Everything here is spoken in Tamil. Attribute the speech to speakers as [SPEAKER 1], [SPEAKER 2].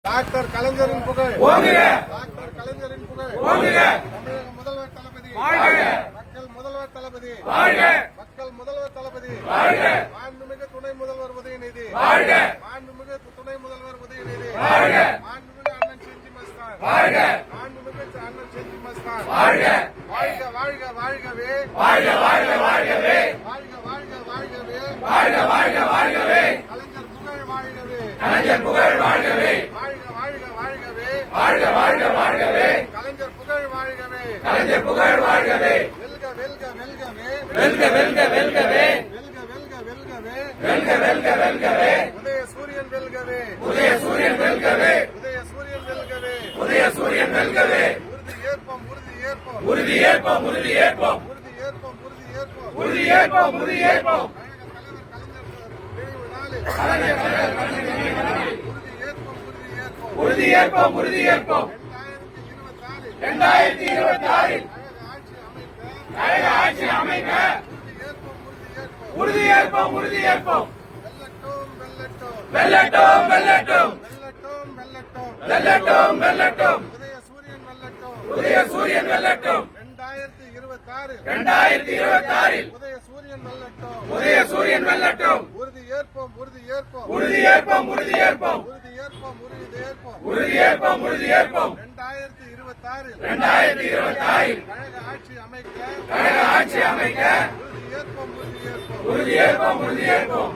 [SPEAKER 1] டாக்டர் கலைஞரின் புகழ்
[SPEAKER 2] ஓங்குக.
[SPEAKER 1] டாக்டர் கலைஞரின் புகழ்
[SPEAKER 2] ஓங்குக.
[SPEAKER 1] தமிழக முதல்வர் தளபதி
[SPEAKER 2] வாழ்க.
[SPEAKER 1] மக்கள் முதல்வர் தளபதி
[SPEAKER 2] வாழ்க.
[SPEAKER 1] மக்கள் முதல்வர் தளபதி
[SPEAKER 2] வாழ்க.
[SPEAKER 1] மாண்புமிகு துணை முதல்வர் உதயநிதி
[SPEAKER 2] வாழ்க.
[SPEAKER 1] மாண்புமிகு துணை முதல்வர் உதயநிதி
[SPEAKER 2] வாழ்க.
[SPEAKER 1] மாண்புமிகு அண்ணன் செஞ்சி மஸ்தான்
[SPEAKER 2] வாழ்க.
[SPEAKER 1] மாண்புமிகு அண்ணன் செஞ்சி மஸ்தான்
[SPEAKER 2] வாழ்க.
[SPEAKER 1] வாழ்க வாழ்க வாழ்கவே
[SPEAKER 2] வாழ்க. வாழ்க. வாழ்கவே.
[SPEAKER 1] வாழ்க வாழ்க வாழ்கவே
[SPEAKER 2] வாழ்க. வாழ்க. வாழ்கவே.
[SPEAKER 1] கலைஞர் புகழ் வாழ்கவே
[SPEAKER 2] கலைஞர் புகழ் வாழ்கவே.
[SPEAKER 1] வாழ்க வாழ்க வாழ்கவே
[SPEAKER 2] வாழ்க. வாழ்க. வாழ்கவே.
[SPEAKER 1] கலைஞர் புகழ் வாழ்கவே
[SPEAKER 2] கலைஞர் புகழ் வாழ்கவே.
[SPEAKER 1] வெல்க வெல்க வெல்கவே
[SPEAKER 2] வெல்க. வெல்க. வெல்கவே.
[SPEAKER 1] வெல்க வெல்க வெல்கவே
[SPEAKER 2] வெல்க. வெல்க. வெல்கவே.
[SPEAKER 1] உதய சூரியன் வெல்கவே
[SPEAKER 2] உதய சூரியன் வெல்கவே.
[SPEAKER 1] உதய சூரியன் வெல்கவே
[SPEAKER 2] உதய சூரியன் வெல்கவே.
[SPEAKER 1] உறுதி ஏற்போம் உறுதி ஏற்போம்
[SPEAKER 2] உறுதி ஏற்போம். உறுதி ஏற்போம்.
[SPEAKER 1] உறுதி ஏற்போம் உறுதி ஏற்போம்
[SPEAKER 2] உறுதி ஏற்போம். உறுதி ஏற்போம்.
[SPEAKER 1] கழக தலைவர் கலைஞர் நினைவு நாளில் உறுதி ஏற்போம் உறுதி ஏற்போம்
[SPEAKER 2] உறுதி ஏற்போம். உறுதி ஏற்போம்.
[SPEAKER 1] 2026
[SPEAKER 2] 2026
[SPEAKER 1] கழக ஆட்சி அமைக்க
[SPEAKER 2] உறுதி ஏற்போம். உறுதி ஏற்போம்.
[SPEAKER 1] வெல்லட்டும்
[SPEAKER 2] வெல்லட்டும். வெல்லட்டும்.
[SPEAKER 1] வெல்லட்டும்
[SPEAKER 2] வெல்லட்டும். வெல்லட்டும்.
[SPEAKER 1] உதய சூரியன் வெல்லட்டும்
[SPEAKER 2] உதய சூரியன் வெல்லட்டும்.
[SPEAKER 1] 2026
[SPEAKER 2] 2026
[SPEAKER 1] உதய சூரியன் வெல்லட்டும்
[SPEAKER 2] உதய சூரியன் வெல்லட்டும்.
[SPEAKER 1] உறுதி ஏற்போம் உறுதி ஏற்போம்
[SPEAKER 2] உறுதி ஏற்போம். உறுதி ஏற்போம்.
[SPEAKER 1] உறுதி ஏற்போம் உறுதி ஏற்போம்
[SPEAKER 2] உறுதி ஏற்போம். உறுதி ஏற்போம்.
[SPEAKER 1] 2026
[SPEAKER 2] 2026
[SPEAKER 1] கழக ஆட்சி அமைக்க
[SPEAKER 2] கழக ஆட்சி அமைக்க
[SPEAKER 1] உறுதி ஏற்போம் உறுதி ஏற்போம்
[SPEAKER 2] உறுதி ஏற்போம். உறுதி ஏற்போம்.